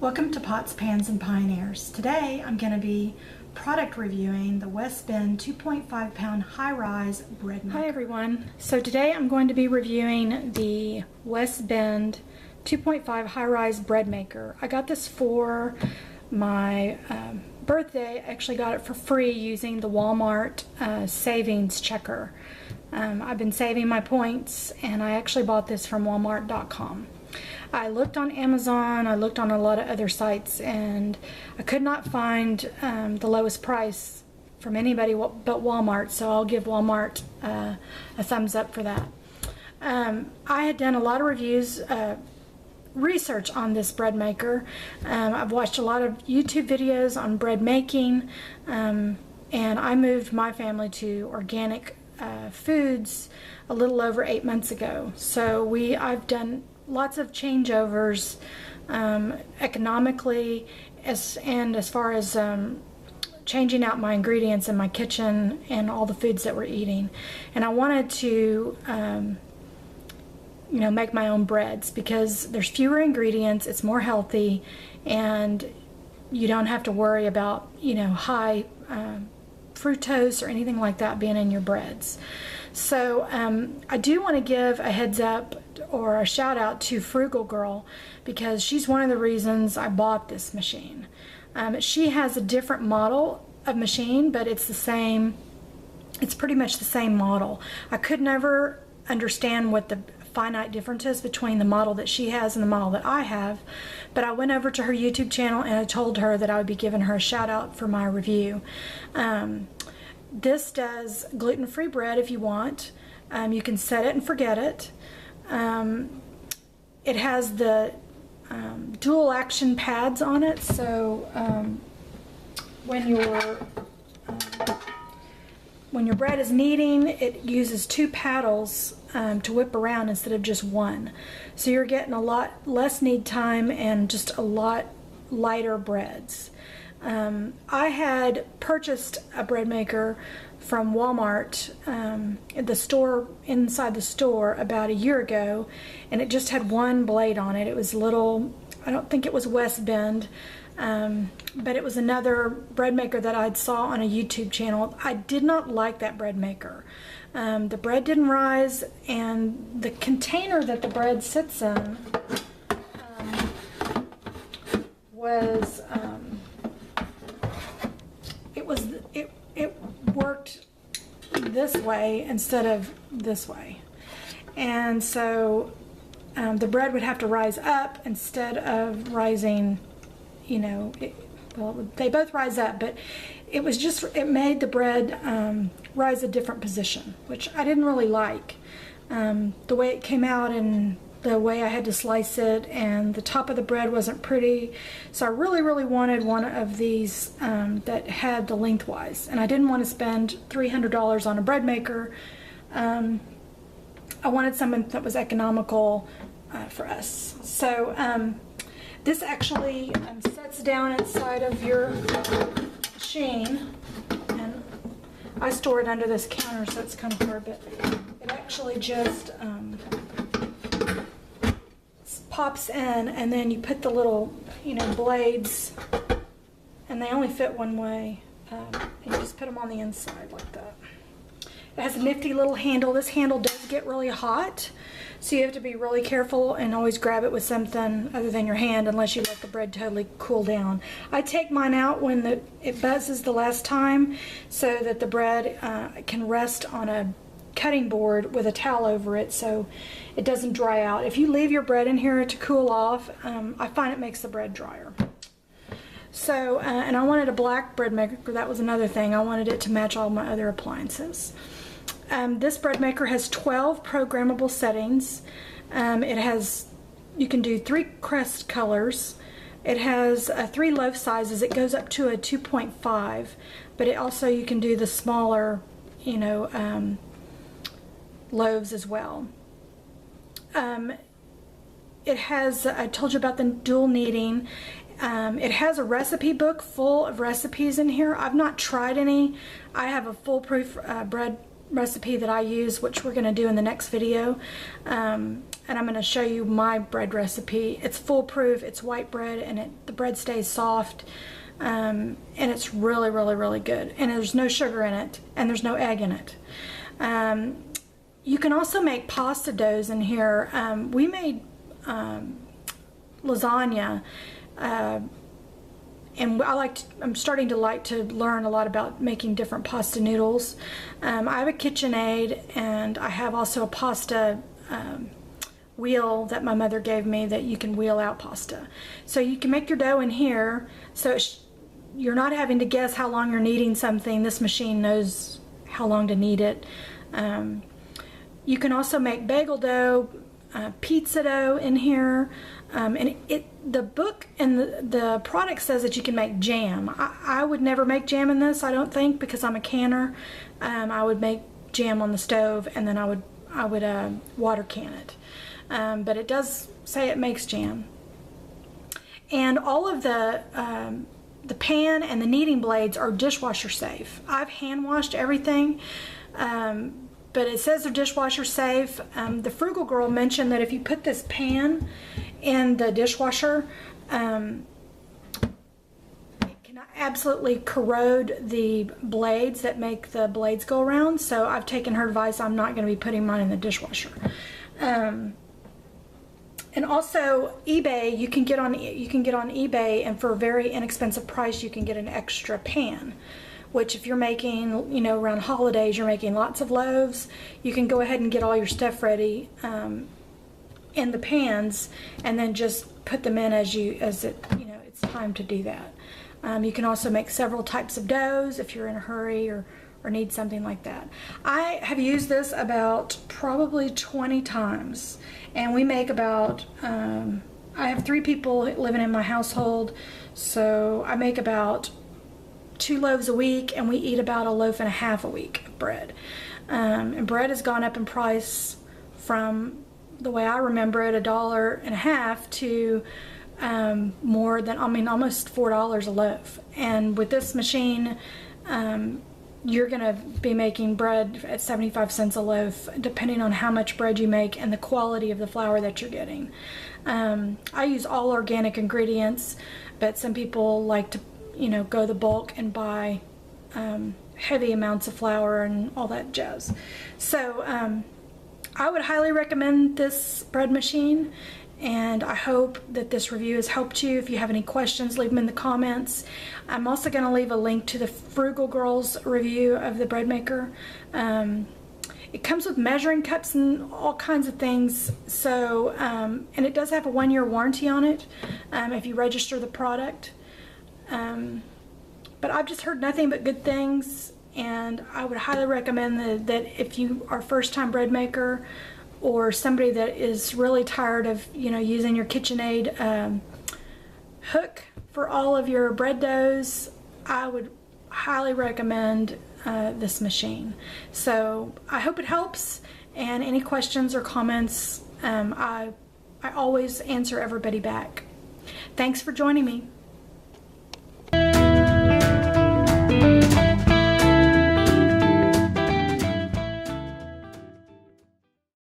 Welcome to Pots, Pans, and Pioneers. Today I'm going to be product reviewing the WestBend 2.5 pound high-rise bread maker. Hi everyone. So today I'm going to be reviewing the WestBend 2.5 high-rise bread maker. I got this for my birthday. I actually got it for free using the Walmart savings checker. I've been saving my points and I actually bought this from Walmart.com. I looked on Amazon, I looked on a lot of other sites, and I could not find the lowest price from anybody but Walmart, so I'll give Walmart a thumbs up for that. I had done a lot of reviews, research on this bread maker. I've watched a lot of YouTube videos on bread making, and I moved my family to organic foods a little over 8 months ago. So I've done lots of changeovers economically and as far as changing out my ingredients in my kitchen and all the foods that we're eating. And I wanted to make my own breads because there's fewer ingredients, it's more healthy, and you don't have to worry about high fructose or anything like that being in your breads. So I do want to give a heads up or a shout out to Frugal Girl because she's one of the reasons I bought this machine. She has a different model of machine, but it's pretty much the same model. I could never understand what the finite difference is between the model that she has and the model that I have, but I went over to her YouTube channel and I told her that I would be giving her a shout out for my review. This does gluten-free bread if you want. You can set it and forget it. It has the dual action pads on it, so when your bread is kneading, it uses two paddles to whip around instead of just one. So you're getting a lot less knead time and just a lot lighter breads. I had purchased a bread maker from Walmart at the store, inside the store, about a year ago, and it just had one blade on it. It was little, I don't think it was WestBend, but it was another bread maker that I saw on a YouTube channel. I did not like that bread maker. The bread didn't rise, and the container that the bread sits in was it worked this way instead of this way, and so the bread would have to rise up instead of rising, they both rise up, but it made the bread rise a different position, which I didn't really like. The way it came out and the way I had to slice it, and the top of the bread wasn't pretty, so I really wanted one of these that had the lengthwise, and I didn't want to spend $300 on a bread maker. I wanted something that was economical for us. So this actually sets down inside of your machine, and I store it under this counter, so it's kind of hard, but it actually just pops in, and then you put the little blades, and they only fit one way, and you just put them on the inside like that. It has a nifty little handle. This handle does get really hot, so you have to be really careful and always grab it with something other than your hand unless you let the bread totally cool down. I take mine out when it buzzes the last time so that the bread can rest on a cutting board with a towel over it so it doesn't dry out. If you leave your bread in here to cool off, I find it makes the bread drier. So, and I wanted a black bread maker. That was another thing. I wanted it to match all my other appliances. This bread maker has 12 programmable settings. You can do 3 crust colors. It has 3 loaf sizes. It goes up to a 2.5, but you can do the smaller, loaves as well. It has, I told you about the dual kneading. It has a recipe book full of recipes in here. I've not tried any. I have a foolproof bread recipe that I use, which we're going to do in the next video. and I'm going to show you my bread recipe. It's foolproof, it's white bread, and the bread stays soft, and it's really, really, really good. And there's no sugar in it, and there's no egg in it. You can also make pasta doughs in here. We made lasagna, and I'm starting to like to learn a lot about making different pasta noodles. I have a KitchenAid, and I have also a pasta wheel that my mother gave me that you can wheel out pasta. So you can make your dough in here, so you're not having to guess how long you're kneading something. This machine knows how long to knead it. You can also make bagel dough, pizza dough in here, and the book and the product says that you can make jam. I would never make jam in this, I don't think, because I'm a canner. I would make jam on the stove, and then I would water can it. But it does say it makes jam. And all of the pan and the kneading blades are dishwasher safe. I've hand washed everything, but it says they're dishwasher safe. The Frugal Girl mentioned that if you put this pan in the dishwasher, it can absolutely corrode the blades that make the blades go around. So I've taken her advice. I'm not going to be putting mine in the dishwasher. And also eBay, you can get on eBay, and for a very inexpensive price you can get an extra pan, which if you're making, you know, around holidays, you're making lots of loaves, you can go ahead and get all your stuff ready in the pans, and then just put them in as it's time to do that. You can also make several types of doughs if you're in a hurry or need something like that. I have used this about probably 20 times, and we make about, I have 3 people living in my household, so I make about 2 loaves a week, and we eat about 1.5 loaves a week of bread. And bread has gone up in price from, the way I remember it, $1.50 to more than, almost $4 a loaf. And with this machine, you're going to be making bread at 75 cents a loaf, depending on how much bread you make and the quality of the flour that you're getting. I use all organic ingredients, but some people like to, go the bulk and buy heavy amounts of flour and all that jazz. So I would highly recommend this bread machine, and I hope that this review has helped you. If you have any questions, leave them in the comments. I'm also going to leave a link to the Frugal Girl's review of the bread maker. It comes with measuring cups and all kinds of things. So, and it does have a 1-year warranty on it if you register the product. But I've just heard nothing but good things, and I would highly recommend that if you are a first-time bread maker, or somebody that is really tired of using your KitchenAid hook for all of your bread doughs, I would highly recommend this machine. So I hope it helps, and any questions or comments, I always answer everybody back. Thanks for joining me.